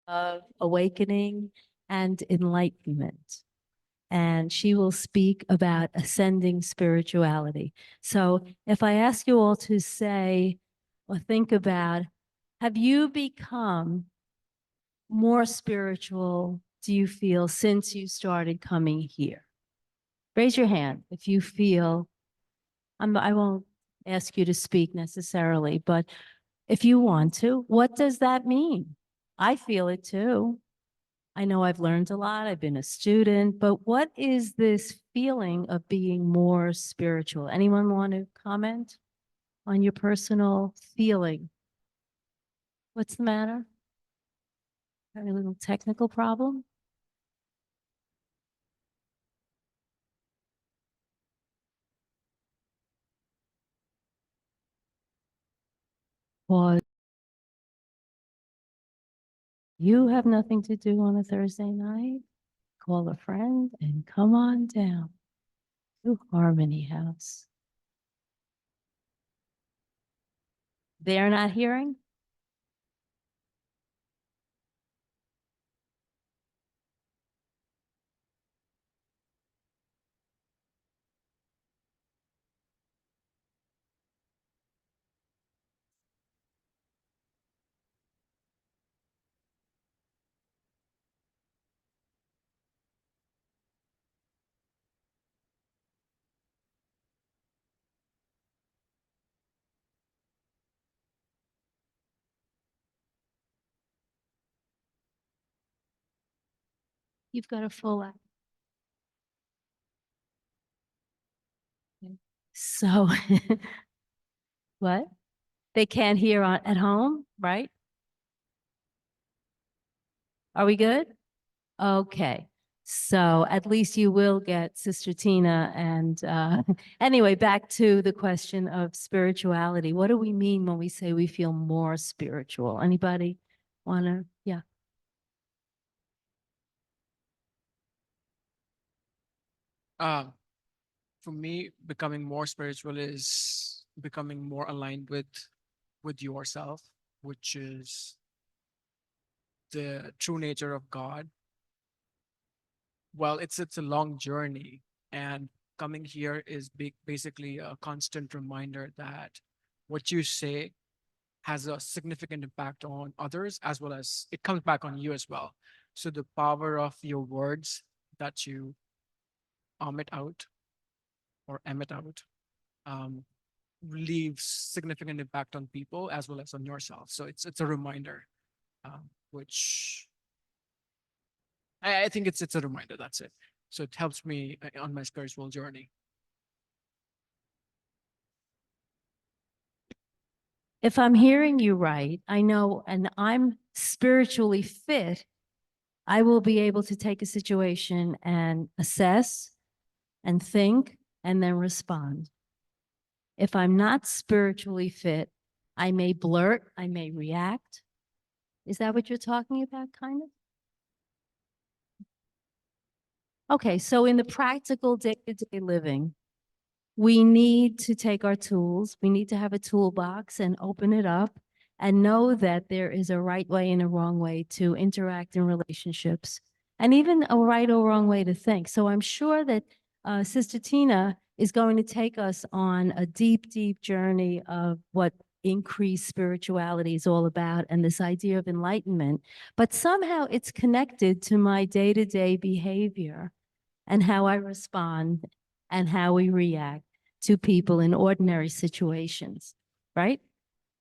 of awakening and enlightenment. And she will speak about ascending spirituality. So if I ask you all to say or think about, have you become more spiritual, do you feel, since you started coming here? Raise your hand if you feel, I won't ask you to speak necessarily, but if you want to, what does that mean? I feel it too. I know I've learned a lot. I've been a student, but what is this feeling of being more spiritual? Anyone want to comment on your personal feeling? What's the matter? Having a little technical problem? Pause. You have nothing to do on a Thursday night? Call a friend and come on down to Harmony House. They're not hearing? You've got a full act. So, what? They can't hear at home, right? Are we good? Okay. So at least you will get Sister Tina. And anyway, back to the question of spirituality. What do we mean when we say we feel more spiritual? Anybody want to? Yeah. Um, for me, becoming more spiritual is becoming more aligned with yourself, which is the true nature of God. Well, it's a long journey, and coming here is basically a constant reminder that what you say has a significant impact on others, as well as it comes back on you as well. So the power of your words that you emit out or emit out um, leaves significant impact on people as well as on yourself. So it's a reminder, which I think it's a reminder. That's it. So it helps me on my spiritual journey. If I'm hearing you right, I know, and I'm spiritually fit, I will be able to take a situation and assess and think and then respond. If I'm not spiritually fit, I may blurt, I may react. Is that what you're talking about, kind of? Okay, so in the practical day-to-day living, we need to take our tools, we need to have a toolbox and open it up and know that there is a right way and a wrong way to interact in relationships, and even a right or wrong way to think. So I'm sure that Sister Tina is going to take us on a deep, deep journey of what increased spirituality is all about and this idea of enlightenment. But somehow it's connected to my day-to-day behavior and how I respond and how we react to people in ordinary situations, right?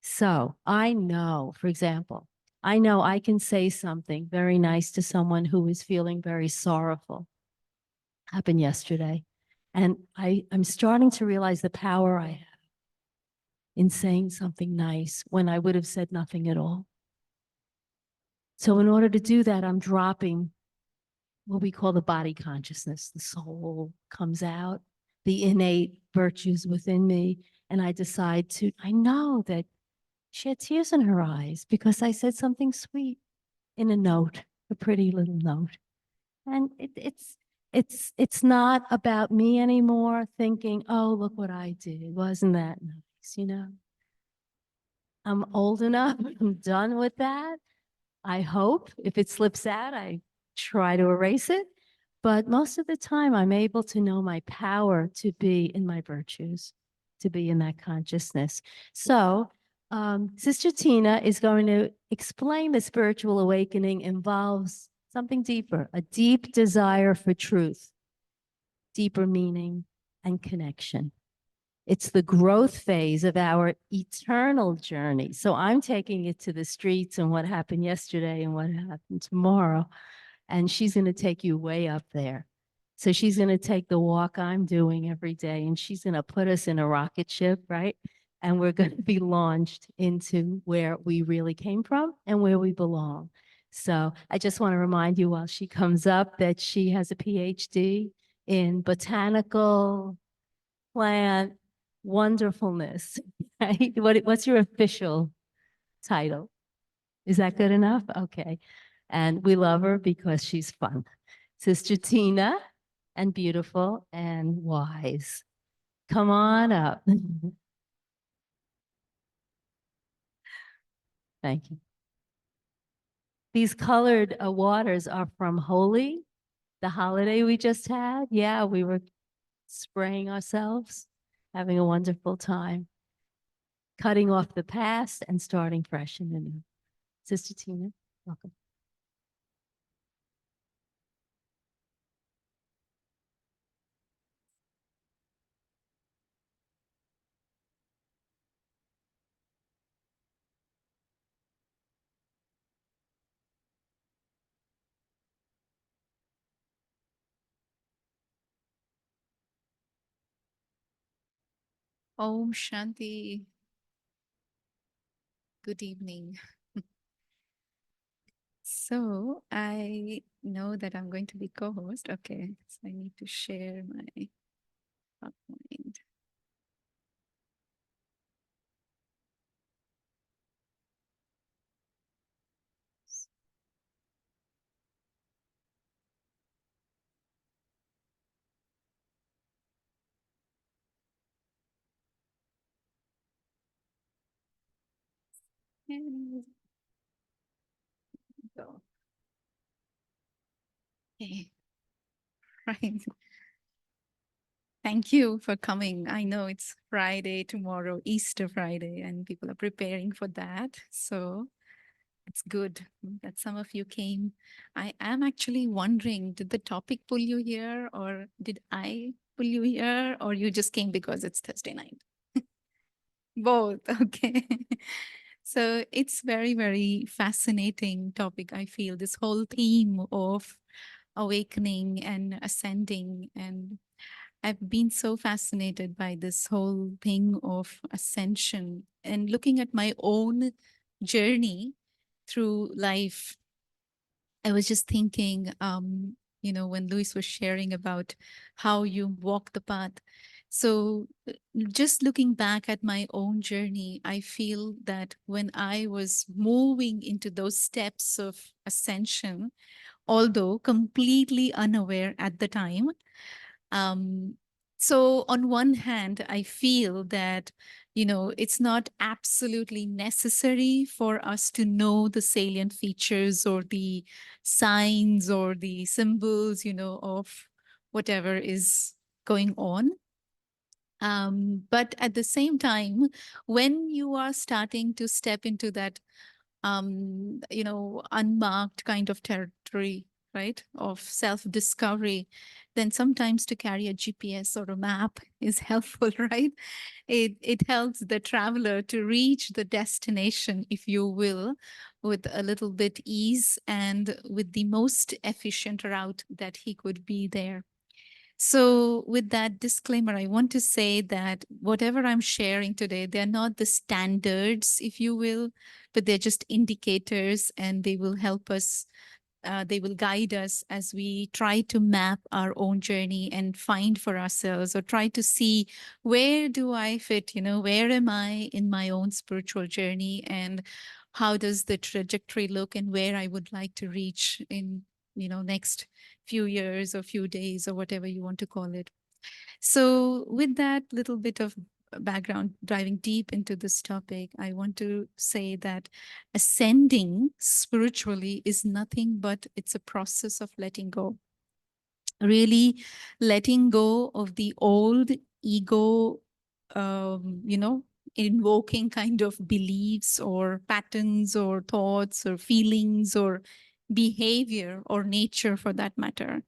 So I know, for example, I know I can say something very nice to someone who is feeling very sorrowful. Happened yesterday. And I'm starting to realize the power I have in saying something nice when I would have said nothing at all. So in order to do that, I'm dropping what we call the body consciousness. The soul comes out, the innate virtues within me. And I decide to, I know that she had tears in her eyes because I said something sweet in a note, a pretty little note. And it's not about me anymore thinking, oh, look what I did. Wasn't that nice, you know? I'm old enough, I'm done with that. I hope if it slips out, I try to erase it. But most of the time, I'm able to know my power to be in my virtues, to be in that consciousness. So, Sister Tina is going to explain the spiritual awakening involves something deeper, a deep desire for truth, deeper meaning, and connection. It's the growth phase of our eternal journey. So I'm taking it to the streets and what happened yesterday and what happened tomorrow. And she's going to take you way up there. So she's going to take the walk I'm doing every day and she's going to put us in a rocket ship, right? And we're going to be launched into where we really came from and where we belong. So I just want to remind you while she comes up that she has a PhD in botanical plant wonderfulness, right? What's your official title? Is that good enough? Okay. And we love her because she's fun. Sister Tina, and beautiful and wise. Come on up. Thank you. These colored waters are from Holi, the holiday we just had. Yeah, we were spraying ourselves, having a wonderful time, cutting off the past and starting fresh in the new. Sister Tina, welcome. Om Shanti. Good evening. So I know that I'm going to be co-host. Okay, so I need to share my PowerPoint. And go. Okay, right. Thank you for coming. I know it's Friday tomorrow, Easter Friday, and people are preparing for that. So it's good that some of you came. I am actually wondering, did the topic pull you here, or did I pull you here, or you just came because it's Thursday night? Both, okay. So it's very, very fascinating topic, I feel, this whole theme of awakening and ascending. And I've been so fascinated by this whole thing of ascension and looking at my own journey through life. I was just thinking, when Luis was sharing about how you walk the path. So, just looking back at my own journey, I feel that when I was moving into those steps of ascension, although completely unaware at the time, um, so on one hand, I feel that, it's not absolutely necessary for us to know the salient features or the signs or the symbols, of whatever is going on. But at the same time, when you are starting to step into that unmarked kind of territory, right, of self-discovery, then sometimes to carry a GPS or a map is helpful, right? It helps the traveler to reach the destination, if you will, with a little bit ease and with the most efficient route that he could be there. So, with that disclaimer, I want to say that whatever I'm sharing today, they're not the standards, if you will, but they're just indicators and they will help us. They will guide us as we try to map our own journey and find for ourselves or try to see where do I fit, where am I in my own spiritual journey and how does the trajectory look and where I would like to reach in, next few years or few days or whatever you want to call it. So with that little bit of background, diving deep into this topic, I want to say that ascending spiritually is nothing but it's a process of letting go. Really letting go of the old ego, invoking kind of beliefs or patterns or thoughts or feelings or behavior or nature for that matter.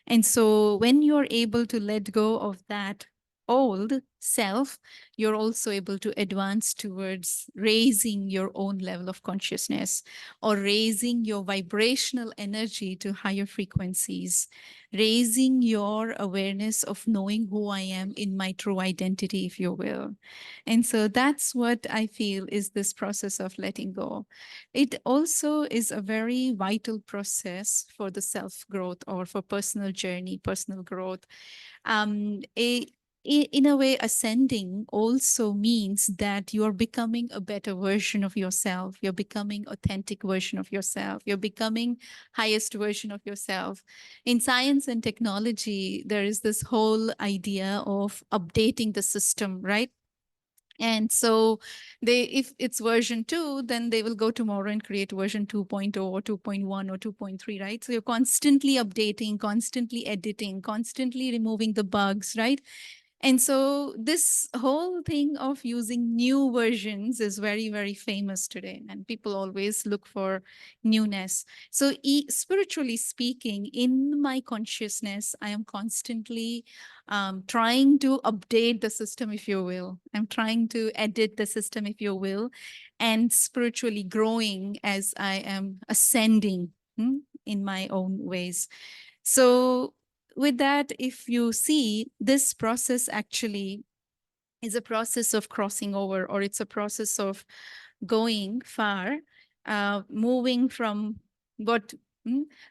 And so when you're able to let go of that old self, you're also able to advance towards raising your own level of consciousness or raising your vibrational energy to higher frequencies, raising your awareness of knowing who I am in my true identity, if you will. And so that's what I feel is this process of letting go. It also is a very vital process for the self growth or for personal journey, personal growth. In a way, ascending also means that you're becoming a better version of yourself. You're becoming authentic version of yourself. You're becoming highest version of yourself. In science and technology, there is this whole idea of updating the system, right? And so if it's version 2, then they will go tomorrow and create version 2.0 or 2.1 or 2.3, right? So you're constantly updating, constantly editing, constantly removing the bugs, right? And so this whole thing of using new versions is very, very famous today. And people always look for newness. So spiritually speaking, in my consciousness, I am constantly trying to update the system, if you will. I'm trying to edit the system, if you will, and spiritually growing as I am ascending in my own ways. So with that, if you see, this process actually is a process of crossing over, or it's a process of going far, moving from what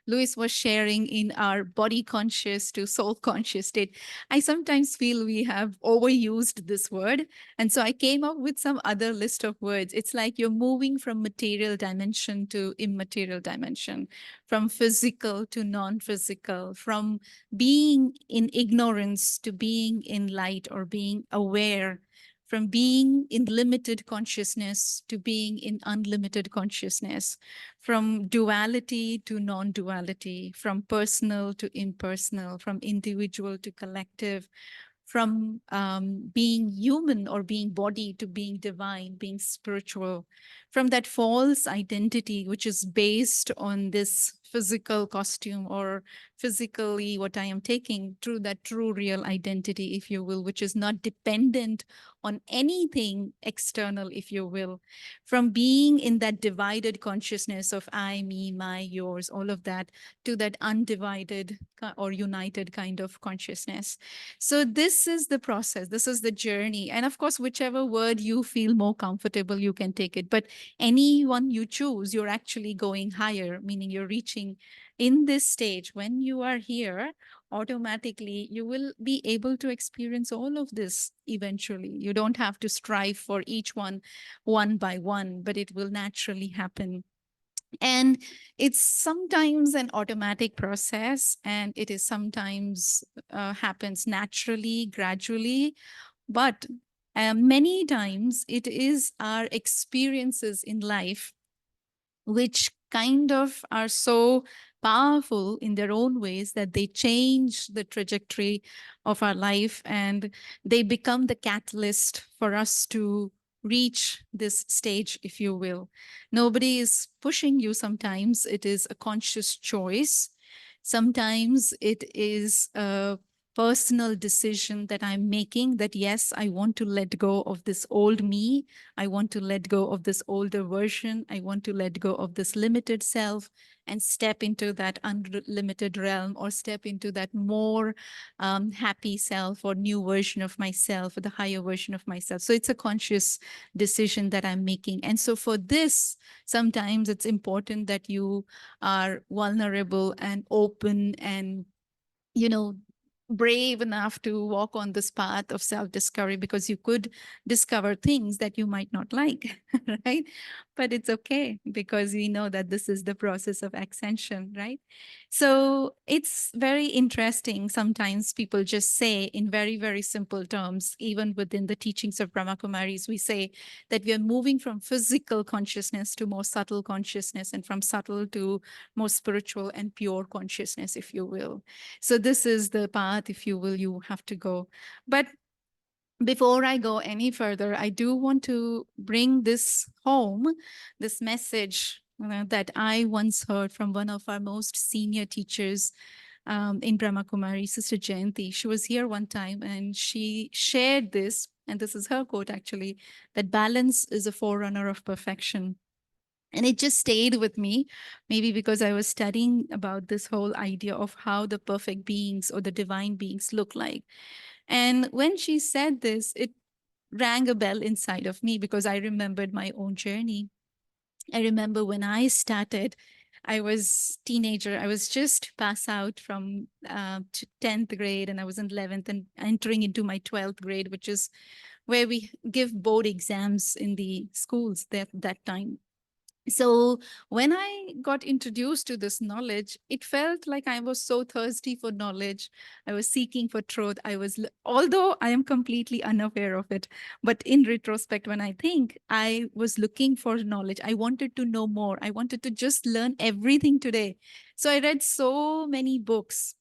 Louis was sharing in our body conscious to soul conscious state. I sometimes feel we have overused this word. And so I came up with some other list of words. It's like you're moving from material dimension to immaterial dimension, from physical to non-physical, from being in ignorance to being in light or being aware, from being in limited consciousness to being in unlimited consciousness, from duality to non-duality, from personal to impersonal, from individual to collective, from being human or being body to being divine, being spiritual, from that false identity, which is based on this physical costume or physically what I am taking, to that true real identity, if you will, which is not dependent on anything external, if you will, from being in that divided consciousness of I, me, my, yours, all of that, to that undivided or united kind of consciousness. So this is the process, this is the journey. And of course, whichever word you feel more comfortable, you can take it. But any one you choose, you're actually going higher, meaning you're reaching in this stage. When you are here, automatically you will be able to experience all of this eventually. You don't have to strive for each one by one, but it will naturally happen. And it's sometimes an automatic process, and it is sometimes happens naturally, gradually, but many times it is our experiences in life which kind of are so powerful in their own ways that they change the trajectory of our life, and they become the catalyst for us to reach this stage, if you will. Nobody is pushing you. Sometimes it is a conscious choice. Sometimes it is a personal decision that I'm making, that yes, I want to let go of this old me. I want to let go of this older version. I want to let go of this limited self and step into that unlimited realm, or step into that more happy self or new version of myself, or the higher version of myself. So it's a conscious decision that I'm making. And so for this, sometimes it's important that you are vulnerable and open and, brave enough to walk on this path of self-discovery, because you could discover things that you might not like, right? But it's okay, because we know that this is the process of ascension, right? So it's very interesting. Sometimes people just say in very, very simple terms, even within the teachings of Brahma Kumaris, we say that we are moving from physical consciousness to more subtle consciousness, and from subtle to more spiritual and pure consciousness, if you will. So this is the path, if you will, you have to go. But before I go any further, I do want to bring this home, this message that I once heard from one of our most senior teachers in Brahma Kumari, Sister Jayanti. She was here one time and she shared this, and this is her quote actually, that balance is a forerunner of perfection. And it just stayed with me, maybe because I was studying about this whole idea of how the perfect beings or the divine beings look like. And when she said this, it rang a bell inside of me, because I remembered my own journey. I remember when I started, I was teenager. I was just pass out from 10th grade, and I was in 11th and entering into my 12th grade, which is where we give board exams in the schools that time. So when I got introduced to this knowledge, it felt like I was so thirsty for knowledge. I was seeking for truth. Although I am completely unaware of it, but in retrospect, when I think, I was looking for knowledge. I wanted to know more. I wanted to just learn everything today. So I read so many books.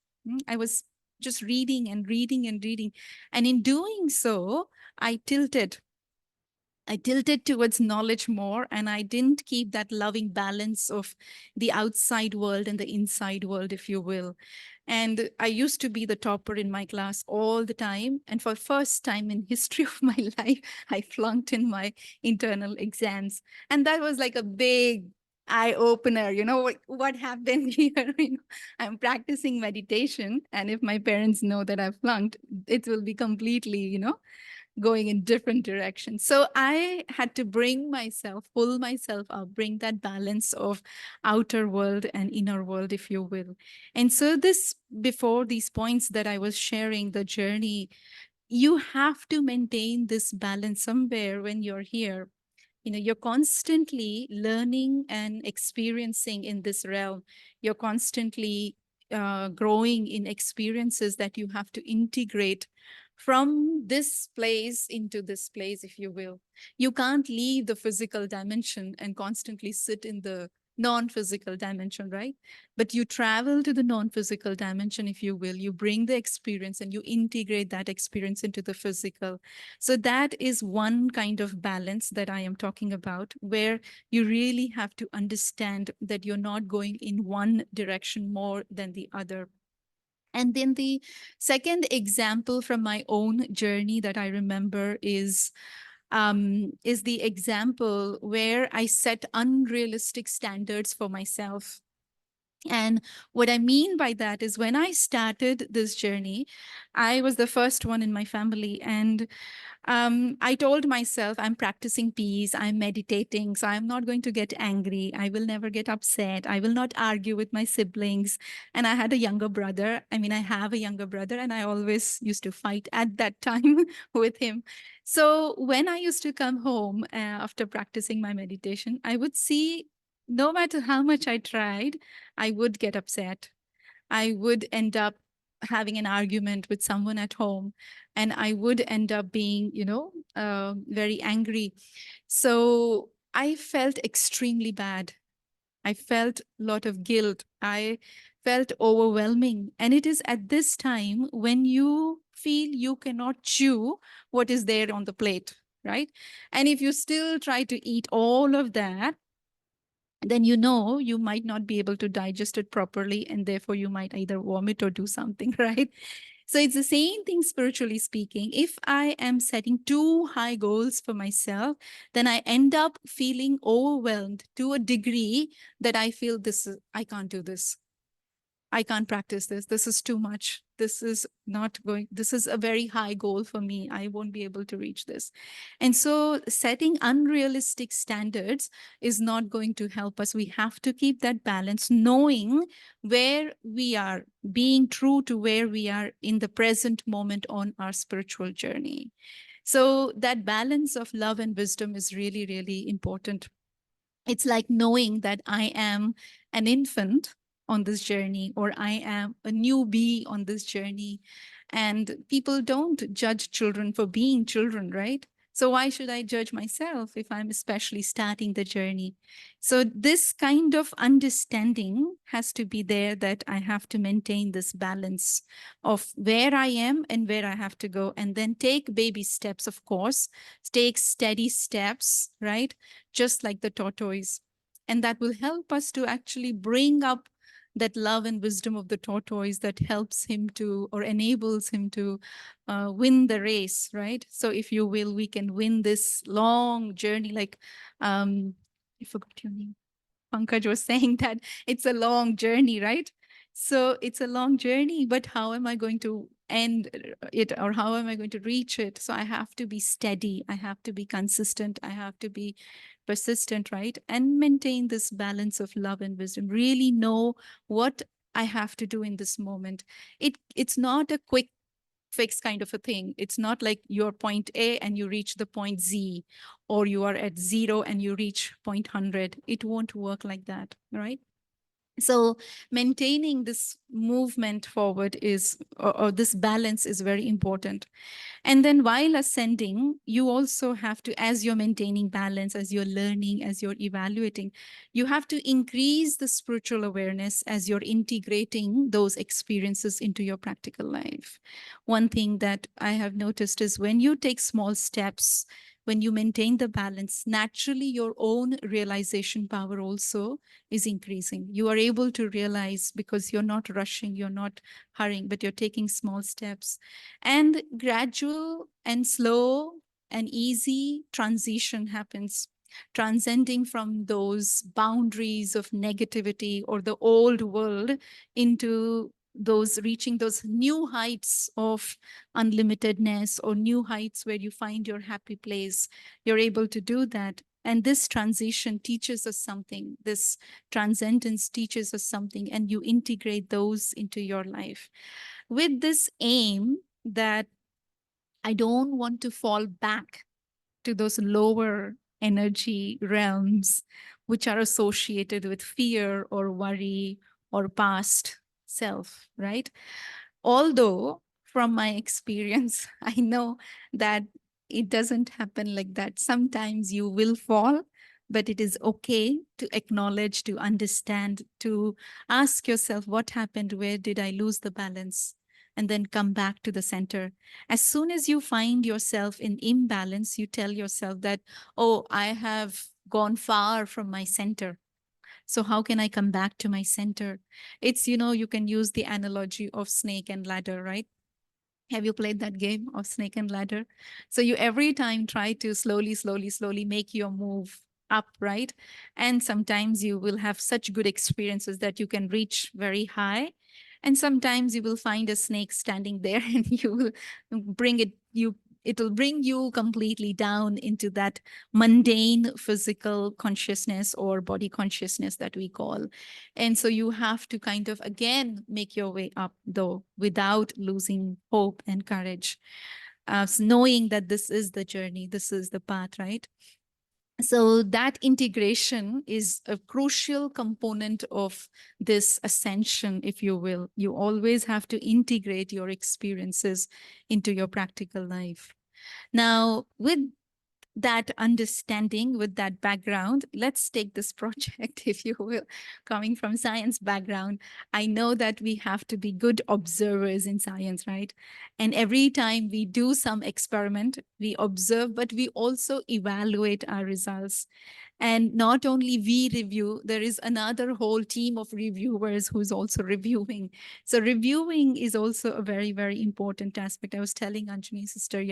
I was just reading and reading and reading. And in doing so, I tilted towards knowledge more, and I didn't keep that loving balance of the outside world and the inside world, if you will. And I used to be the topper in my class all the time. And for first time in history of my life, I flunked in my internal exams. And that was like a big eye opener. What happened here? I'm practicing meditation. And if my parents know that I flunked, it will be completely, going in different directions. So I had to pull myself up, bring that balance of outer world and inner world, if you will. And so before these points that I was sharing, the journey, you have to maintain this balance somewhere when you're here. You're constantly learning and experiencing in this realm. You're constantly growing in experiences that you have to integrate from this place into this place, if you will. You can't leave the physical dimension and constantly sit in the non-physical dimension, right? But you travel to the non-physical dimension, if you will. You bring the experience and you integrate that experience into the physical. So that is one kind of balance that I am talking about, where you really have to understand that you're not going in one direction more than the other. And then the second example from my own journey that I remember is the example where I set unrealistic standards for myself. And what I mean by that is, when I started this journey, I was the first one in my family. And I told myself, I'm practicing peace, I'm meditating, so I'm not going to get angry. I will never get upset. I will not argue with my siblings. And I had a younger brother. I have a younger brother, and I always used to fight at that time with him. So when I used to come home after practicing my meditation, I would see, no matter how much I tried, I would get upset. I would end up having an argument with someone at home, and I would end up being, very angry. So I felt extremely bad. I felt a lot of guilt. I felt overwhelming. And it is at this time when you feel you cannot chew what is there on the plate, right? And if you still try to eat all of that, then you might not be able to digest it properly, and therefore you might either vomit or do something, right? So it's the same thing spiritually speaking. If I am setting too high goals for myself, then I end up feeling overwhelmed to a degree that I feel I can't do this. I can't practice this. This is too much. This is not going, this is a very high goal for me. I won't be able to reach this. And so setting unrealistic standards is not going to help us. We have to keep that balance, knowing where we are, being true to where we are in the present moment on our spiritual journey. So that balance of love and wisdom is really, really important. It's like knowing that I am an infant on this journey, or I am a newbie on this journey. And people don't judge children for being children, right? So why should I judge myself if I'm especially starting the journey? So this kind of understanding has to be there, that I have to maintain this balance of where I am and where I have to go, and then take baby steps, of course, take steady steps, right? Just like the tortoise. And that will help us to actually bring up that love and wisdom of the tortoise that helps him to, or enables him to win the race, right? So if you will, we can win this long journey. Like, I forgot your name. Pankaj was saying that it's a long journey, right? So it's a long journey, but how am I going to end it, or how am I going to reach it? So I have to be steady. I have to be consistent. I have to be persistent, right? And maintain this balance of love and wisdom. Really know what I have to do in this moment. It's not a quick fix kind of a thing. It's not like you're point A and you reach the point Z, or you are at 0 and you reach point 100. It won't work like that, right? So maintaining this movement forward is, or this balance is very important. And then while ascending, you also have to, as you're maintaining balance, as you're learning, as you're evaluating, you have to increase the spiritual awareness as you're integrating those experiences into your practical life. One thing that I have noticed is when you take small steps, when you maintain the balance, naturally your own realization power also is increasing. You are able to realize because you're not rushing, you're not hurrying, but you're taking small steps. And gradual and slow and easy transition happens, transcending from those boundaries of negativity or the old world into those, reaching those new heights of unlimitedness, or new heights where you find your happy place. You're able to do that. And this transition teaches us something. This transcendence teaches us something, and you integrate those into your life with this aim that I don't want to fall back to those lower energy realms which are associated with fear or worry or past self, right? Although from my experience, I know that it doesn't happen like that. Sometimes you will fall, but it is okay to acknowledge, to understand, to ask yourself, what happened? Where did I lose the balance? And then come back to the center. As soon as you find yourself in imbalance, you tell yourself that, oh, I have gone far from my center. So how can I come back to my center? It's, you can use the analogy of snake and ladder, right? Have you played that game of snake and ladder? So you every time try to slowly, slowly, slowly make your move up, right? And sometimes you will have such good experiences that you can reach very high. And sometimes you will find a snake standing there and you will it'll bring you completely down into that mundane physical consciousness or body consciousness that we call. And so you have to kind of, again, make your way up, though, without losing hope and courage, knowing that this is the journey, this is the path, right? So that integration is a crucial component of this ascension, if you will. You always have to integrate your experiences into your practical life. Now, with that understanding, with that background, let's take this project, if you will, coming from science background. I know that we have to be good observers in science, right? And every time we do some experiment, we observe, but we also evaluate our results. And not only we review, there is another whole team of reviewers who's also reviewing. So reviewing is also a very, very important aspect. I was telling Anjani's sister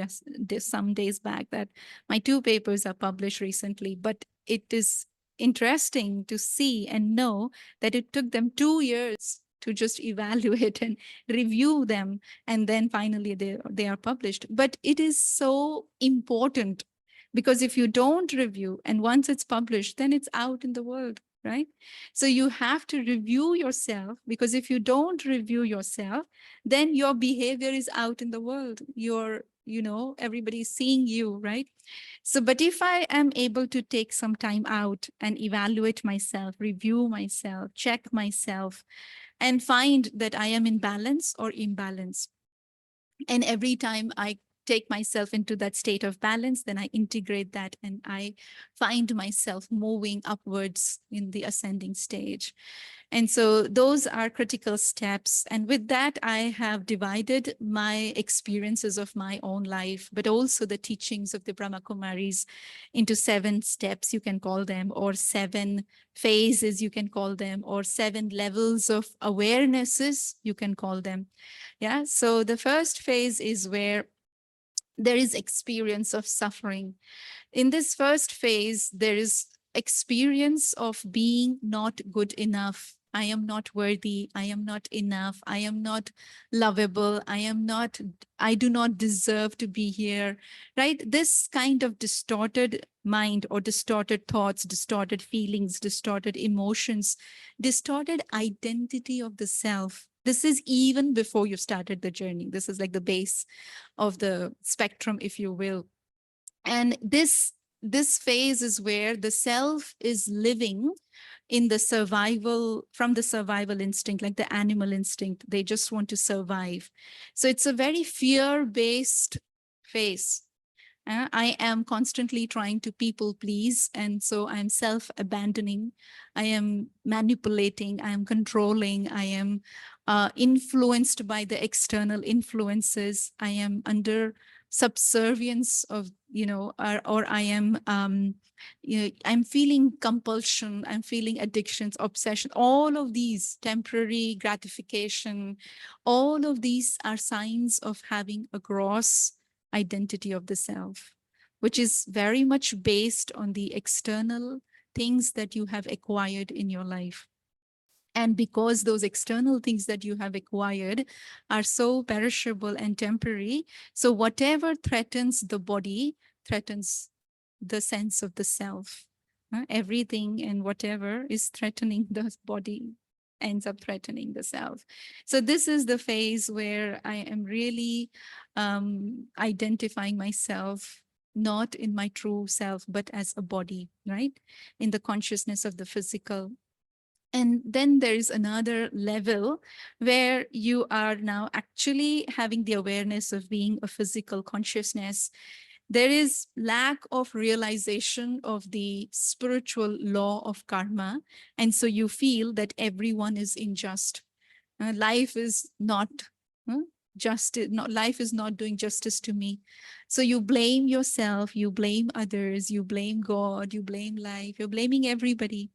some days back that my 2 papers are published recently, but it is interesting to see and know that it took them 2 years to just evaluate and review them, and then finally they are published. But it is so important, because if you don't review and once it's published, then it's out in the world, right? So you have to review yourself, because if you don't review yourself, then your behavior is out in the world. Everybody's seeing you, right? So, but if I am able to take some time out and evaluate myself, review myself, check myself, and find that I am in balance or imbalance, and every time I take myself into that state of balance, then I integrate that and I find myself moving upwards in the ascending stage. And so those are critical steps. And with that, I have divided my experiences of my own life, but also the teachings of the Brahma Kumaris into 7 steps, you can call them, or 7 phases, you can call them, or 7 levels of awarenesses, you can call them. Yeah. So the first phase is where there is experience of suffering. In this first phase, there is experience of being not good enough. I am not worthy. I am not enough. I am not lovable. I do not deserve to be here, right? This kind of distorted mind or distorted thoughts, distorted feelings, distorted emotions, distorted identity of the self. This is even before you started the journey. This is like the base of the spectrum, if you will. And this phase is where the self is living in the survival, from the survival instinct, like the animal instinct. They just want to survive. So it's a very fear-based phase. I am constantly trying to people please. And so I'm self-abandoning. I am manipulating. I am controlling. I am influenced by the external influences. I am under subservience of, or I am, I'm feeling compulsion. I'm feeling addictions, obsession, all of these temporary gratification. All of these are signs of having a gross identity of the self, which is very much based on the external things that you have acquired in your life. And because those external things that you have acquired are so perishable and temporary, so whatever threatens the body threatens the sense of the self. Everything and whatever is threatening the body ends up threatening the self. So this is the phase where I am really identifying myself not in my true self, but as a body, right? In the consciousness of the physical. And then there is another level where you are now actually having the awareness of being a physical consciousness. There is lack of realization of the spiritual law of karma. And so you feel that everyone is unjust. Life is not justice. Life is not doing justice to me. So you blame yourself, you blame others, you blame God, you blame life, you're blaming everybody.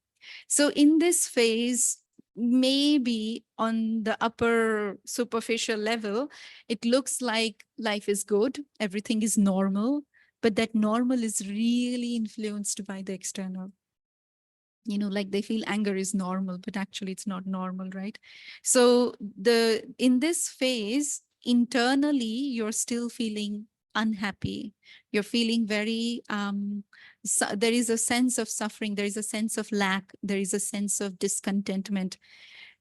So in this phase, maybe on the upper superficial level, it looks like life is good, everything is normal, but that normal is really influenced by the external. Like they feel anger is normal, but actually it's not normal, right? So in this phase, internally, you're still feeling unhappy. You're feeling very, there is a sense of suffering. There is a sense of lack. There is a sense of discontentment.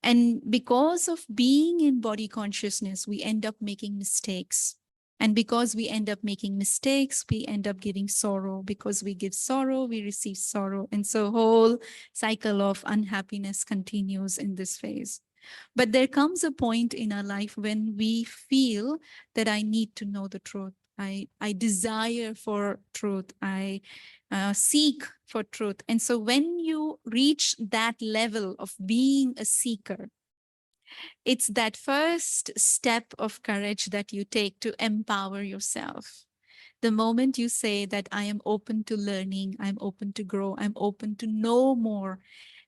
And because of being in body consciousness, we end up making mistakes. And because we end up making mistakes, we end up giving sorrow. Because we give sorrow, we receive sorrow. And so whole cycle of unhappiness continues in this phase. But there comes a point in our life when we feel that I need to know the truth. I desire for truth. I seek for truth. And so when you reach that level of being a seeker, it's that first step of courage that you take to empower yourself. The moment you say that I am open to learning, I'm open to grow, I'm open to know more.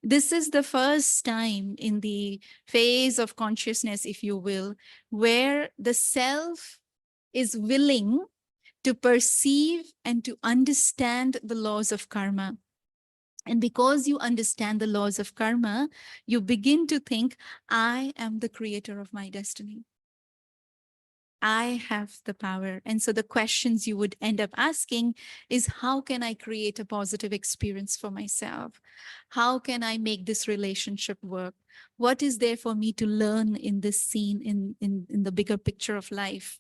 This is the first time in the phase of consciousness, if you will, where the self is willing to perceive and to understand the laws of karma. And because you understand the laws of karma, you begin to think, I am the creator of my destiny. I have the power. And so the questions you would end up asking is, how can I create a positive experience for myself? How can I make this relationship work? What is there for me to learn in this scene, in the bigger picture of life?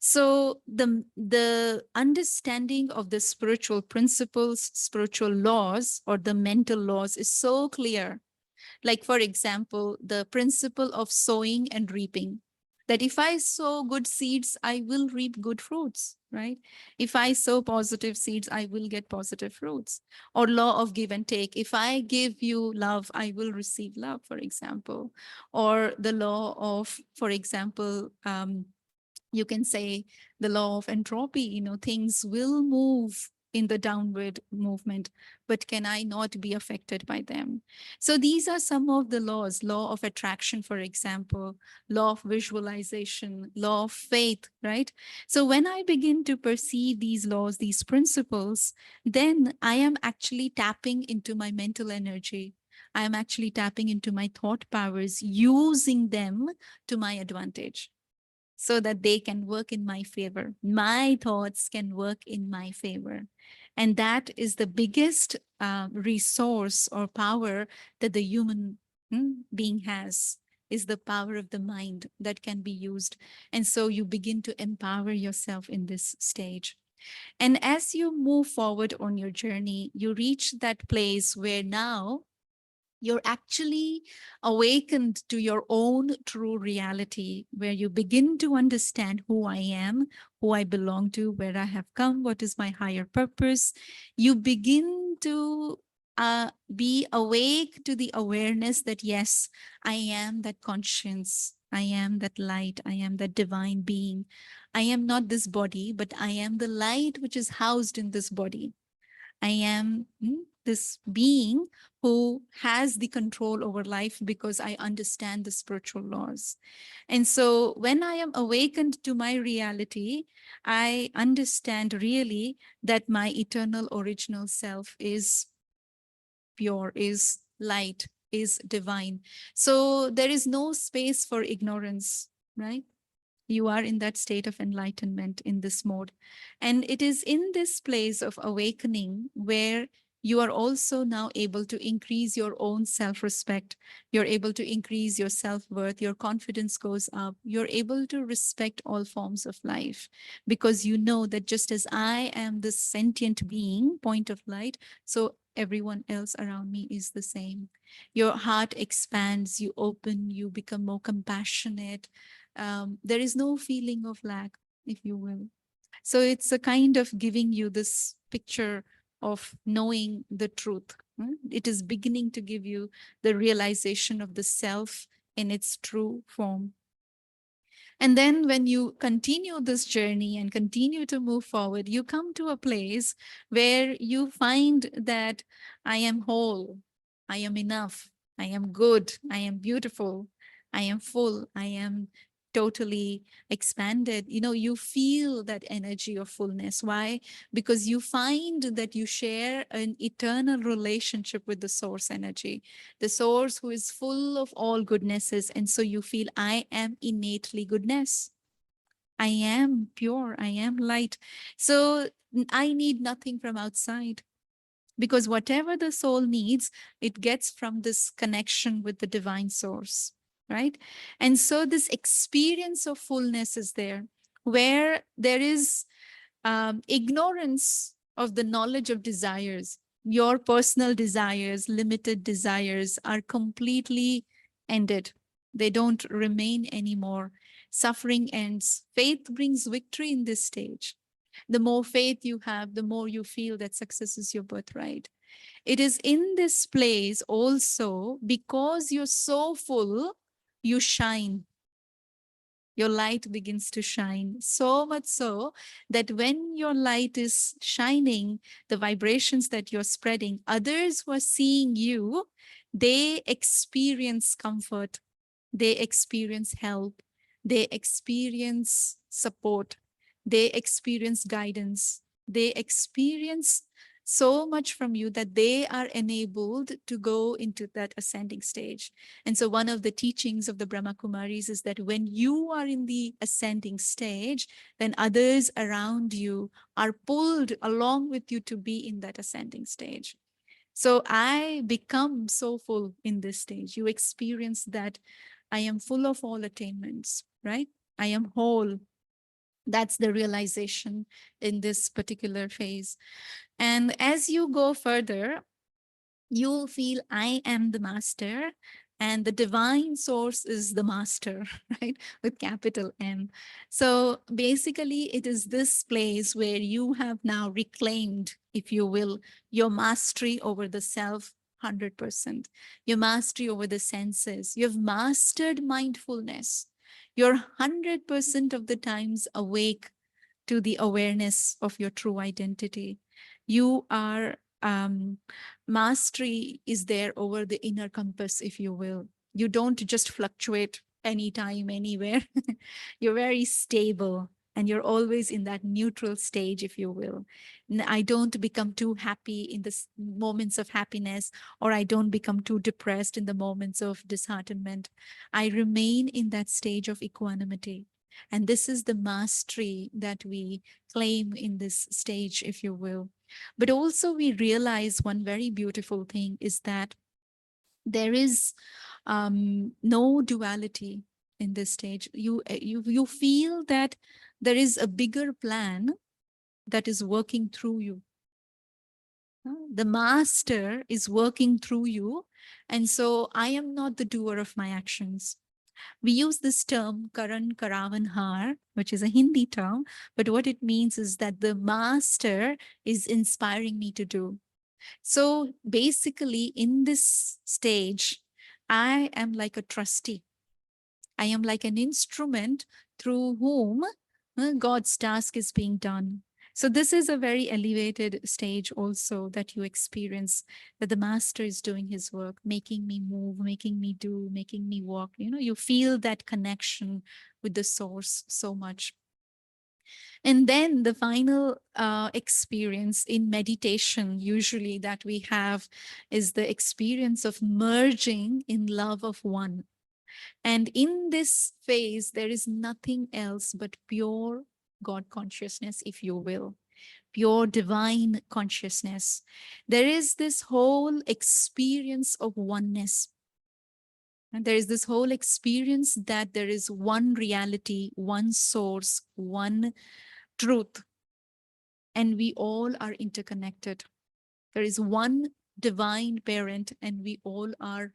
So the understanding of the spiritual principles, spiritual laws, or the mental laws is so clear. Like, for example, the principle of sowing and reaping, that if I sow good seeds, I will reap good fruits, right? If I sow positive seeds, I will get positive fruits. Or law of give and take. If I give you love, I will receive love, for example. Or the law of, for example, you can say the law of entropy, things will move in the downward movement, but can I not be affected by them? So these are some of the laws: law of attraction, for example, law of visualization, law of faith, right? So when I begin to perceive these laws, these principles, then I am actually tapping into my mental energy. I am actually tapping into my thought powers, using them to my advantage, so that they can work in my favor. My thoughts can work in my favor. And that is the biggest resource or power that the human being has, is the power of the mind that can be used. And so you begin to empower yourself in this stage. And as you move forward on your journey, you reach that place where now you're actually awakened to your own true reality, where you begin to understand who I am, who I belong to, where I have come, what is my higher purpose. You begin to be awake to the awareness that, yes, I am that conscience. I am that light. I am that divine being. I am not this body, but I am the light which is housed in this body. I am this being who has the control over life because I understand the spiritual laws. And so when I am awakened to my reality, I understand really that my eternal original self is pure, is light, is divine. So there is no space for ignorance, right? You are in that state of enlightenment in this mode. And it is in this place of awakening where you are also now able to increase your own self-respect. You're able to increase your self-worth. Your confidence goes up. You're able to respect all forms of life, because you know that just as I am this sentient being, point of light, so everyone else around me is the same. Your heart expands, you open, you become more compassionate. There is no feeling of lack, if you will. So it's a kind of giving you this picture of knowing the truth. It is beginning to give you the realization of the self in its true form. And then when you continue this journey and continue to move forward, you come to a place where you find that I am whole, I am enough, I am good, I am beautiful, I am full, I am totally expanded. You feel that energy of fullness. Why? Because you find that you share an eternal relationship with the source energy, the source who is full of all goodnesses. And so you feel, I am innately goodness. I am pure. I am light. So I need nothing from outside, because whatever the soul needs, it gets from this connection with the divine source, right? And so this experience of fullness is there, where there is ignorance of the knowledge of desires. Your personal desires, limited desires, are completely ended. They don't remain anymore. Suffering ends. Faith brings victory in this stage. The more faith you have, the more you feel that success is your birthright. It is in this place also, because you're so full, you shine. Your light begins to shine, so much so that when your light is shining, the vibrations that you're spreading, others who are seeing you, they experience comfort, they experience help, they experience support, they experience guidance, they experience so much from you that they are enabled to go into that ascending stage. And so one of the teachings of the Brahma Kumaris is that when you are in the ascending stage, then others around you are pulled along with you to be in that ascending stage. So I become so full in this stage. You experience that I am full of all attainments, right? I am whole. That's the realization in this particular phase. And as you go further, you'll feel I am the master and the divine source is the master, right? With capital M. So basically, it is this place where you have now reclaimed, if you will, your mastery over the self 100%, your mastery over the senses. You've mastered mindfulness. You're 100% of the times awake to the awareness of your true identity. You are, mastery is there over the inner compass, if you will. You don't just fluctuate anytime, anywhere. You're very stable and you're always in that neutral stage, if you will. I don't become too happy in the moments of happiness, or I don't become too depressed in the moments of disheartenment. I remain in that stage of equanimity. And this is the mastery that we claim in this stage, if you will. But also we realize one very beautiful thing is that there is no duality in this stage. You feel that there is a bigger plan that is working through you. The master is working through you. And so I am not the doer of my actions. We use this term Karan Karavan Har, which is a Hindi term, but what it means is that the master is inspiring me to do. So basically, in this stage, I am like a trustee. I am like an instrument through whom God's task is being done. So this is a very elevated stage also that you experience, that the master is doing his work, making me move, making me do, making me walk. You feel that connection with the source so much. And then the final experience in meditation, usually that we have, is the experience of merging in love of one. And in this phase, there is nothing else but pure God consciousness, if you will, pure divine consciousness. There is this whole experience of oneness. And there is this whole experience that there is one reality, one source, one truth, and we all are interconnected. There is one divine parent, and we all are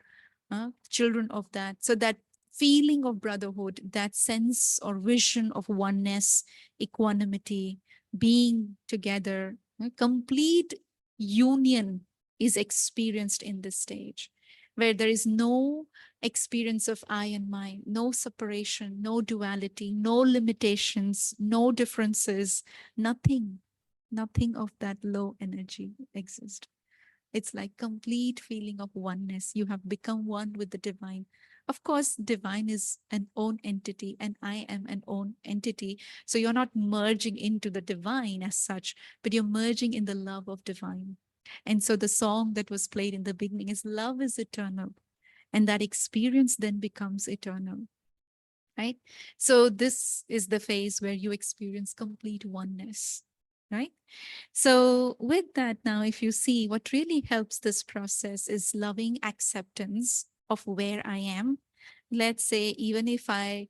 children of that. So that feeling of brotherhood, that sense or vision of oneness, equanimity, being together, complete union is experienced in this stage, where there is no experience of I and mine, no separation, no duality, no limitations, no differences, nothing of that low energy exists. It's like complete feeling of oneness. You have become one with the divine. Of course, divine is an own entity and I am an own entity. So you're not merging into the divine as such, but you're merging in the love of divine. And so the song that was played in the beginning is love is eternal. And that experience then becomes eternal. Right? So this is the phase where you experience complete oneness. Right? So with that now, if you see, what really helps this process is loving acceptance of where I am. Let's say, even if I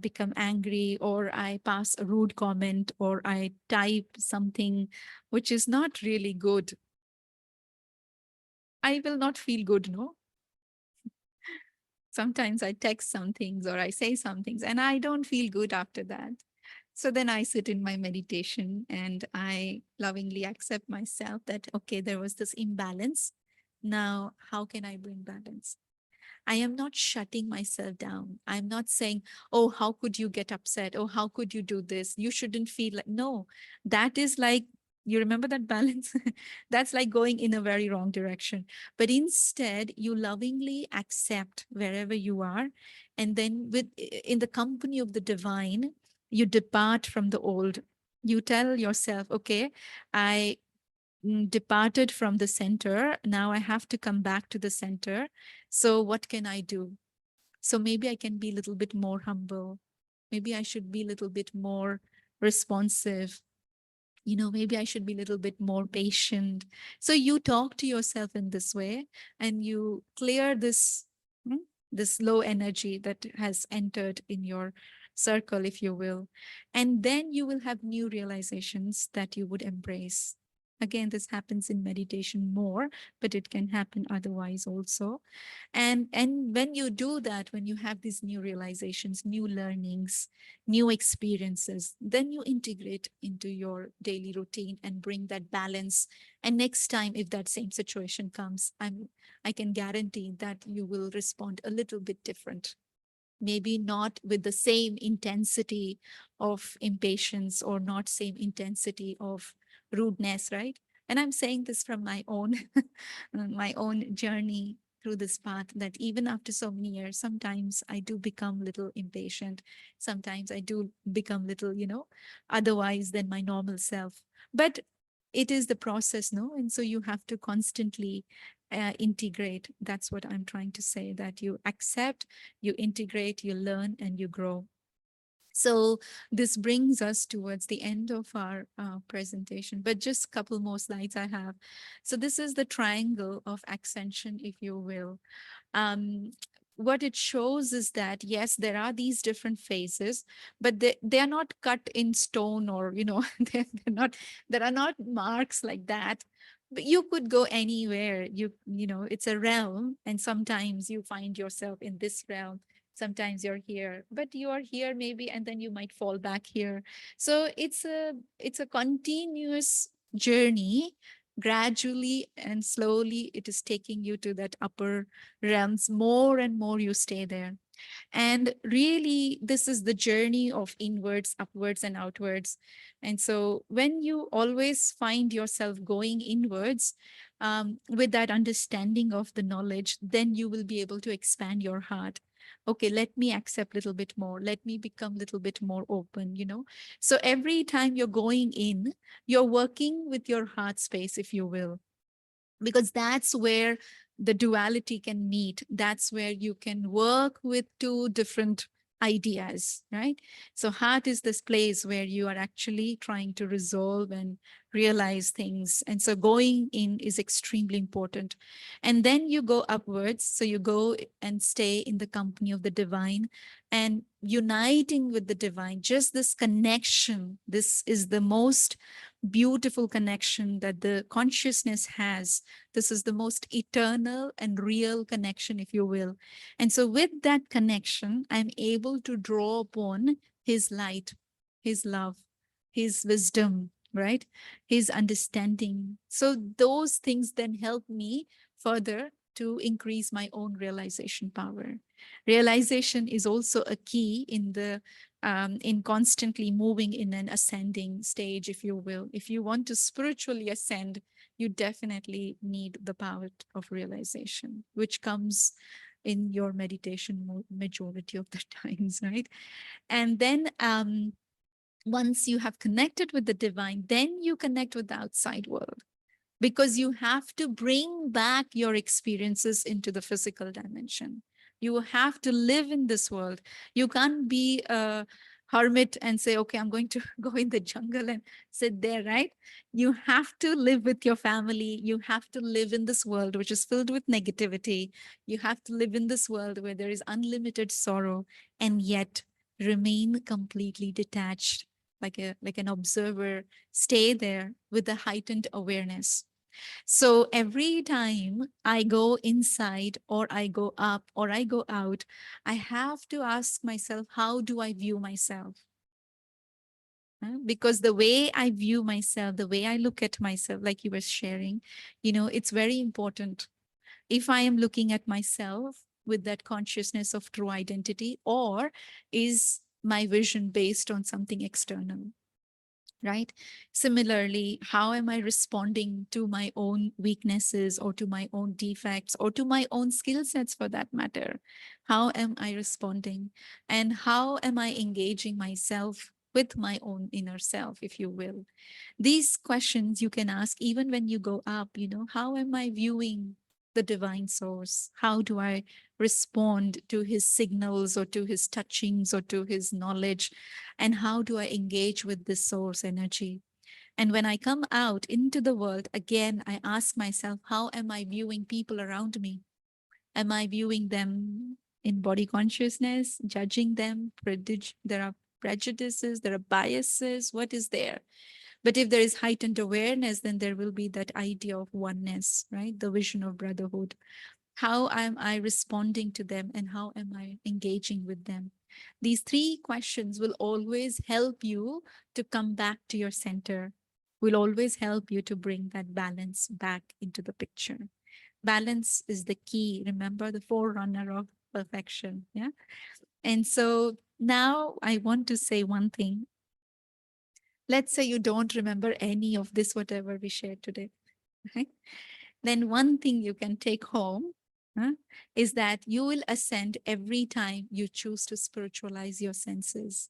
become angry, or I pass a rude comment, or I type something which is not really good, I will not feel good, no? Sometimes I text some things or I say some things and I don't feel good after that. So then I sit in my meditation and I lovingly accept myself that, okay, there was this imbalance. Now, how can I bring balance? I am not shutting myself down. I'm not saying, oh, how could you get upset? Oh, how could you do this? You shouldn't feel like, no, that is like, you remember that balance? That's like going in a very wrong direction. But instead, you lovingly accept wherever you are. And then in the company of the divine, you depart from the old. You tell yourself, okay, I departed from the center. Now I have to come back to the center. So what can I do? So maybe I can be a little bit more humble. Maybe I should be a little bit more responsive. Maybe I should be a little bit more patient. So you talk to yourself in this way and you clear this low energy that has entered in your circle, if you will. And then you will have new realizations that you would embrace. Again, this happens in meditation more, but it can happen otherwise also. And when you do that, when you have these new realizations, new learnings, new experiences, then you integrate into your daily routine and bring that balance. And next time, if that same situation comes, I can guarantee that you will respond a little bit different. Maybe not with the same intensity of impatience or not same intensity of rudeness, right? And I'm saying this from my own my own journey through this path, that even after so many years, sometimes I do become little impatient. Sometimes I do become little, otherwise than my normal self. But it is the process, no? And so you have to constantly integrate. That's what I'm trying to say, that you accept, you integrate, you learn, and you grow. So this brings us towards the end of our presentation, but just a couple more slides I have. So this is the triangle of ascension, if you will. What it shows is that, yes, there are these different phases, but they are not cut in stone, or, they're not, there are not marks like that. But you could go anywhere. It's a realm, and sometimes you find yourself in this realm. Sometimes you're here, but you are here maybe, and then you might fall back here. So it's a continuous journey. Gradually and slowly, it is taking you to that upper realms. More and more you stay there. And really, this is the journey of inwards, upwards, and outwards. And so when you always find yourself going inwards, with that understanding of the knowledge, then you will be able to expand your heart. Okay, let me accept a little bit more. Let me become a little bit more open, So every time you're going in, you're working with your heart space, if you will, because that's where the duality can meet. That's where you can work with two different ideas, right? So heart is this place where you are actually trying to resolve and realize things. And so going in is extremely important. And then you go upwards. So you go and stay in the company of the divine and uniting with the divine. Just this connection, this is the most beautiful connection that the consciousness has. This is the most eternal and real connection, if you will. And so with that connection, I'm able to draw upon his light, his love, his wisdom, right? His understanding. So those things then help me further to increase my own realization power. Realization is also a key in constantly moving in an ascending stage, if you will. If you want to spiritually ascend, you definitely need the power of realization, which comes in your meditation majority of the times, right? And then once you have connected with the divine, then you connect with the outside world, because you have to bring back your experiences into the physical dimension. You have to live in this world. You can't be a hermit and say, okay, I'm going to go in the jungle and sit there, right? You have to live with your family. You have to live in this world, which is filled with negativity. You have to live in this world where there is unlimited sorrow, and yet remain completely detached, like an observer, stay there with a heightened awareness. So every time I go inside, or I go up, or I go out, I have to ask myself, how do I view myself? Because the way I view myself, the way I look at myself, like you were sharing, it's very important. If I am looking at myself with that consciousness of true identity, or is my vision based on something external? Right? Similarly, how am I responding to my own weaknesses, or to my own defects, or to my own skill sets for that matter? How am I responding? And how am I engaging myself with my own inner self, if you will. These questions you can ask even when you go up, how am I viewing the divine source? How do I respond to his signals or to his touchings or to his knowledge? And how do I engage with this source energy? And when I come out into the world, again, I ask myself, how am I viewing people around me? Am I viewing them in body consciousness, judging them? There are prejudices, there are biases. What is there? But if there is heightened awareness, then there will be that idea of oneness, right? The vision of brotherhood. How am I responding to them and how am I engaging with them? These three questions will always help you to come back to your center, will always help you to bring that balance back into the picture. Balance is the key. Remember, the forerunner of perfection. Yeah. And so now I want to say one thing. Let's say you don't remember any of this, whatever we shared today. Right? Then one thing you can take home is that you will ascend every time you choose to spiritualize your senses.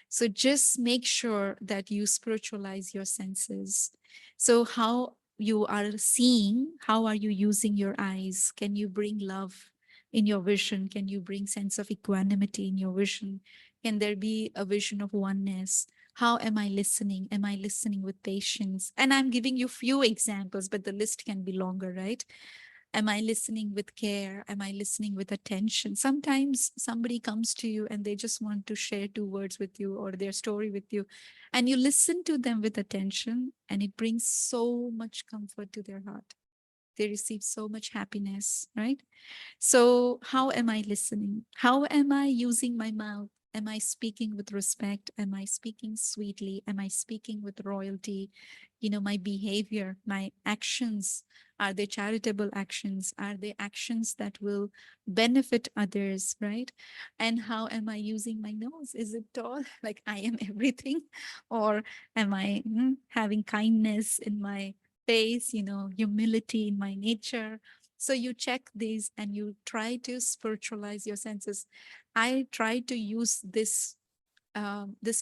So just make sure that you spiritualize your senses. So how you are seeing, how are you using your eyes? Can you bring love in your vision? Can you bring sense of equanimity in your vision? Can there be a vision of oneness? How am I listening? Am I listening with patience? And I'm giving you few examples, but the list can be longer, right? Am I listening with care? Am I listening with attention? Sometimes somebody comes to you and they just want to share 2 words with you or their story with you, and you listen to them with attention, and it brings so much comfort to their heart. They receive so much happiness, right? So, how am I listening? How am I using my mouth? Am I speaking with respect? Am I speaking sweetly? Am I speaking with royalty? My behavior, my actions, are they charitable actions? Are they actions that will benefit others, right? And how am I using my nose? Is it all like I am everything? Or am I having kindness in my face, humility in my nature? So you check these and you try to spiritualize your senses. I try to use this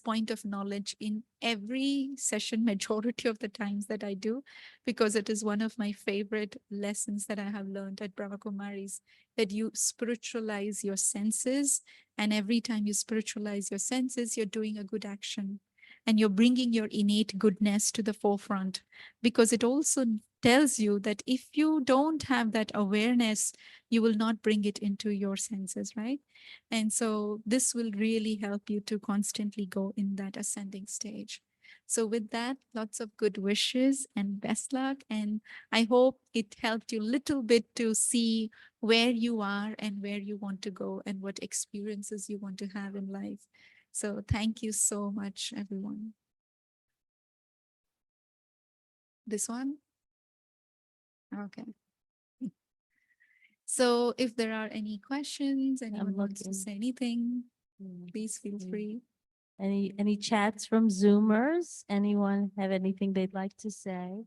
point of knowledge in every session, majority of the times that I do, because it is one of my favorite lessons that I have learned at Brahma Kumaris, that you spiritualize your senses. And every time you spiritualize your senses, you're doing a good action and you're bringing your innate goodness to the forefront, because it also tells you that if you don't have that awareness, you will not bring it into your senses, right? And so this will really help you to constantly go in that ascending stage. So with that, lots of good wishes and best luck. And I hope it helped you a little bit to see where you are and where you want to go and what experiences you want to have in life. So thank you so much, everyone. This one? Okay. So if there are any questions, anyone wants to looking. say anything, Mm, please feel mm. free. Any chats from Zoomers? Anyone have anything they'd like to say?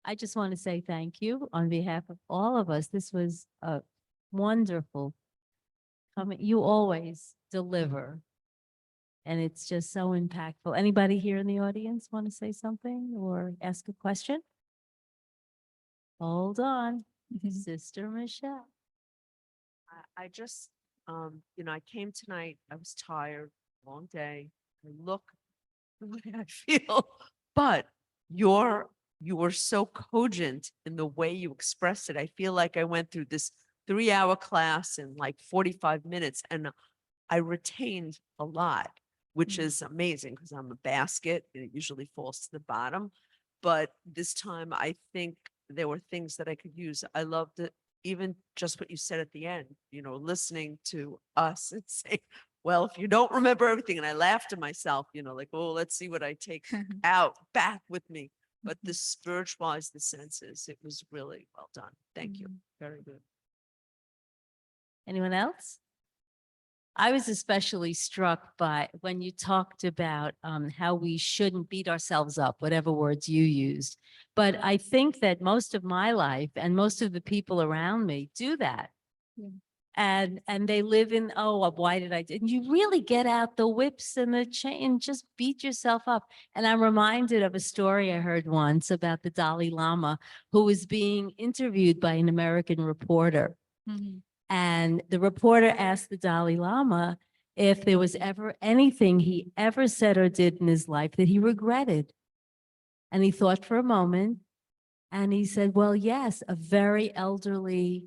I just want to say thank you on behalf of all of us. This was a wonderful coming. You always deliver. And it's just so impactful. Anybody here in the audience want to say something or ask a question? Hold on, Sister Michelle. I just, I came tonight, I was tired, long day. I look the way I feel, but you were so cogent in the way you expressed it. I feel like I went through this 3-hour class in like 45 minutes and I retained a lot, which is amazing because I'm a basket and it usually falls to the bottom. But this time I think there were things that I could use. I loved it, even just what you said at the end, listening to us and saying, well, if you don't remember everything, and I laughed to myself, like, oh, let's see what I take out back with me. But the spiritualize the senses, it was really well done. Thank you. Very good. Anyone else? I was especially struck by when you talked about how we shouldn't beat ourselves up, whatever words you used. But I think that most of my life and most of the people around me do that. Yeah. And they live in, oh, why did I, and you really get out the whips and the chain and just beat yourself up. And I'm reminded of a story I heard once about the Dalai Lama, who was being interviewed by an American reporter. Mhm. And the reporter asked the Dalai Lama if there was ever anything he ever said or did in his life that he regretted. And he thought for a moment and he said, well, yes, a very elderly,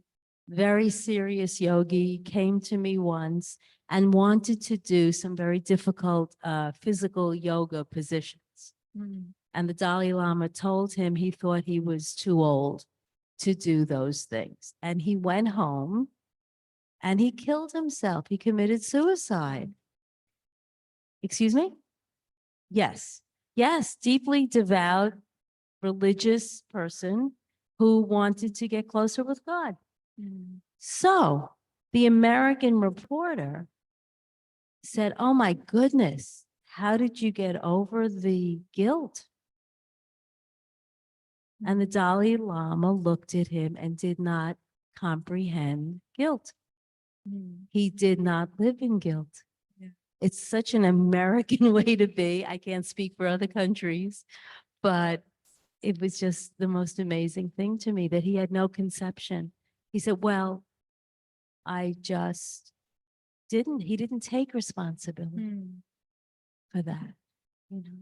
very serious yogi came to me once and wanted to do some very difficult physical yoga positions. Mm. And the Dalai Lama told him he thought he was too old to do those things. And he went home and he killed himself. He committed suicide. Excuse me? Yes. Yes, deeply devout, religious person who wanted to get closer with God. Mm. So the American reporter said, oh my goodness, how did you get over the guilt? And the Dalai Lama looked at him and did not comprehend guilt. Mm. He did not live in guilt. Yeah. It's such an American way to be. I can't speak for other countries, but it was just the most amazing thing to me that he had no conception. He said, well, I just he didn't take responsibility Mm. for that, you know?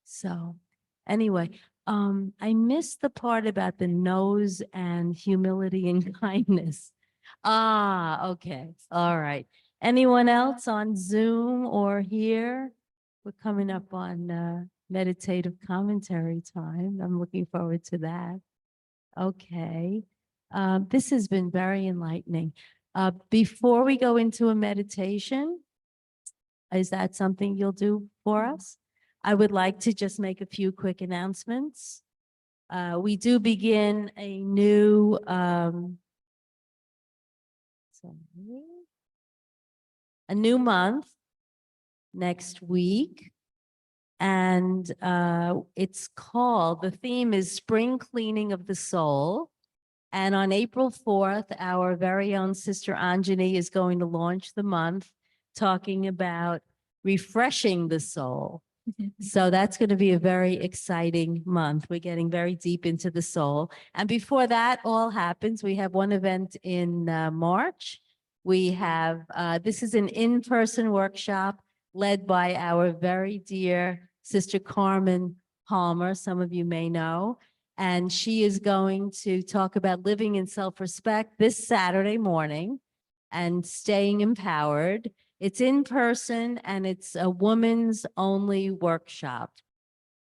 So anyway, I missed the part about the nose and humility and kindness. Ah, okay. All right. Anyone else on Zoom or here? We're coming up on meditative commentary time. I'm looking forward to that. Okay. This has been very enlightening. Before we go into a meditation, is that something you'll do for us? I would like to just make a few quick announcements. We do begin a new month next week. And it's called, the theme is Spring Cleaning of the Soul. And on April 4th, our very own Sister Anjani is going to launch the month talking about refreshing the soul. So that's going to be a very exciting month. We're getting very deep into the soul. And before that all happens, we have one event in March. We have, this is an in-person workshop led by our very dear Sister Carmen Palmer, some of you may know. And she is going to talk about living in self-respect this Saturday morning and staying empowered. It's in person and it's a woman's only workshop.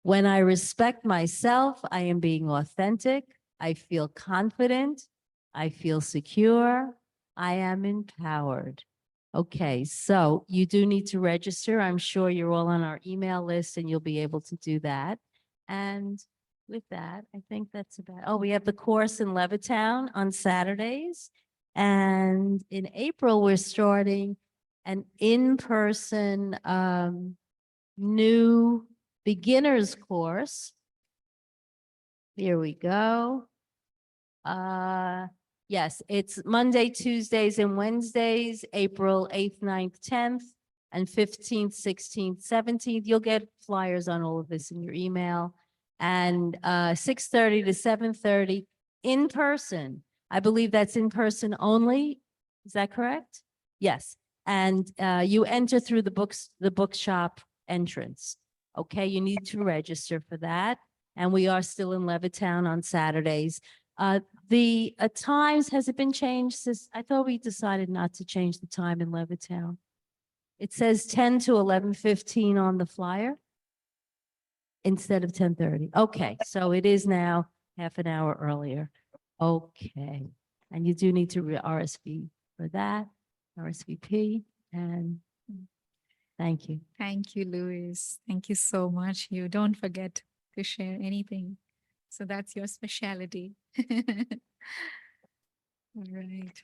When I respect myself, I am being authentic. I feel confident. I feel secure. I am empowered. Okay, so you do need to register. I'm sure you're all on our email list and you'll be able to do that. And with that, I think that's about, oh, we have the course in Levittown on Saturdays. And in April, we're starting an in-person new beginner's course. Here we go. Yes, it's Monday, Tuesdays, and Wednesdays, April 8th, 9th, 10th, and 15th, 16th, 17th. You'll get flyers on all of this in your email. And 6:30 to 7:30 in person. I believe that's in person only. Is that correct? Yes. And you enter through the bookshop entrance. Okay, you need to register for that. And we are still in Levittown on Saturdays. The times, has it been changed since, I thought we decided not to change the time in Levittown. It says 10 to 11:15 on the flyer instead of 10:30. Okay, so it is now half an hour earlier. Okay, and you do need to RSV for that, RSVP, and thank you. Thank you, Louis. Thank you so much. You don't forget to share anything. So that's your specialty. All right.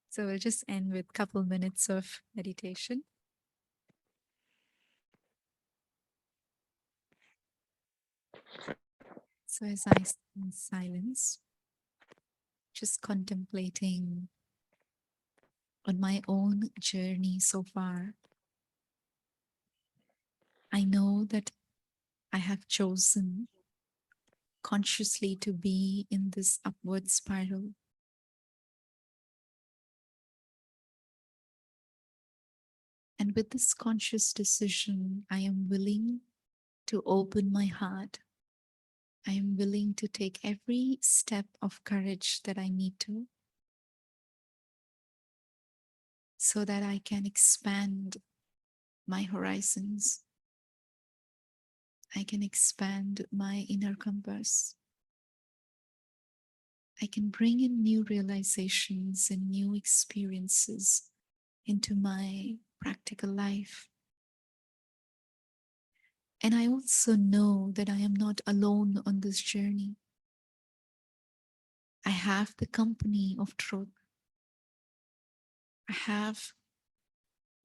So we'll just end with a couple minutes of meditation. So as I sit in silence, just contemplating on my own journey so far, I know that I have chosen consciously to be in this upward spiral. And with this conscious decision, I am willing to open my heart. I am willing to take every step of courage that I need to, so that I can expand my horizons. I can expand my inner compass. I can bring in new realizations and new experiences into my practical life. And I also know that I am not alone on this journey. I have the company of truth. I have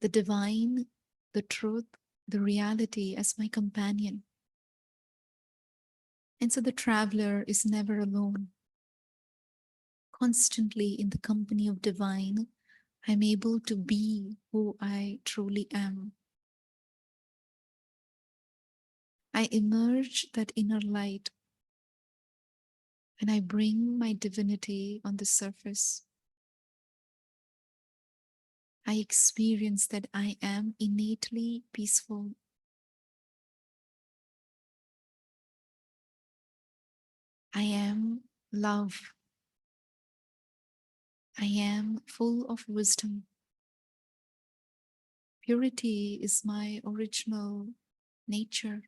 the divine, the truth, the reality as my companion. And so the traveler is never alone. Constantly in the company of divine, I'm able to be who I truly am. I emerge that inner light and I bring my divinity on the surface. I experience that I am innately peaceful. I am love. I am full of wisdom. Purity is my original nature.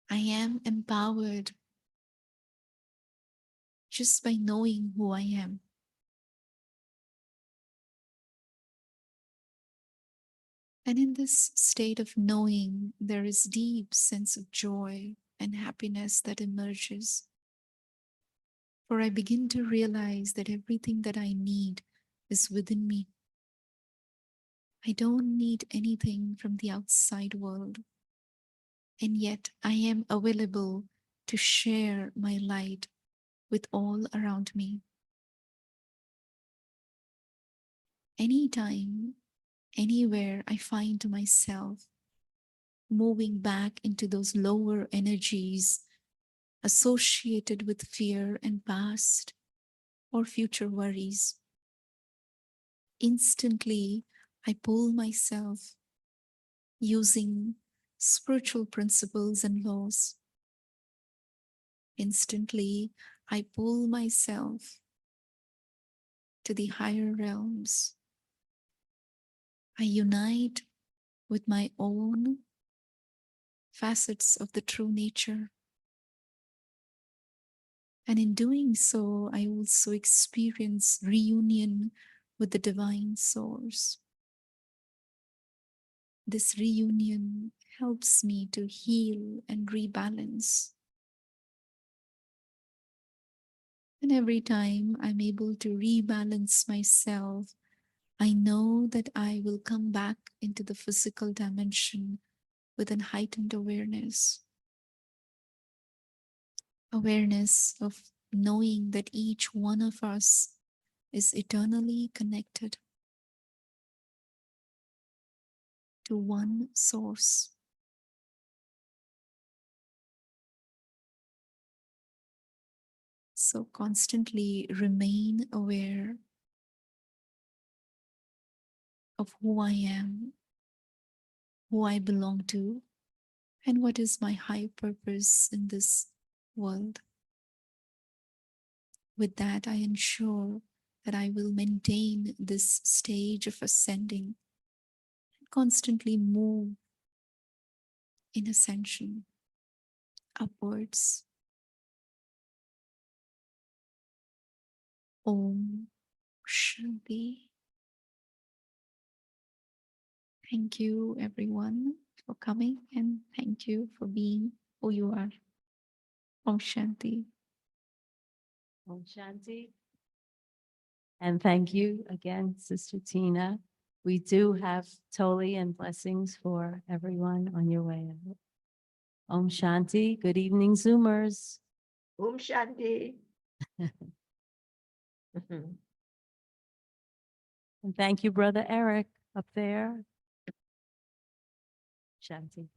I am empowered just by knowing who I am. And in this state of knowing, there is deep sense of joy and happiness that emerges. For I begin to realize that everything that I need is within me. I don't need anything from the outside world. And yet I am available to share my light with all around me. Anytime, anywhere I find myself moving back into those lower energies associated with fear and past or future worries, instantly I pull myself using spiritual principles and laws. Instantly I pull myself to the higher realms. I unite with my own facets of the true nature. And in doing so, I also experience reunion with the divine source. This reunion helps me to heal and rebalance. And every time I'm able to rebalance myself, I know that I will come back into the physical dimension with an heightened awareness. Awareness of knowing that each one of us is eternally connected to one source. So constantly remain aware of who I am, who I belong to, and what is my high purpose in this world. With that, I ensure that I will maintain this stage of ascending and constantly move in ascension upwards. Om Shanti. Thank you, everyone, for coming, and thank you for being who you are. Om Shanti. Om Shanti. And thank you again, Sister Tina. We do have Toli and blessings for everyone on your way out. Om Shanti. Good evening, Zoomers. Shanti. And thank you, Brother Eric, up there. Shanti.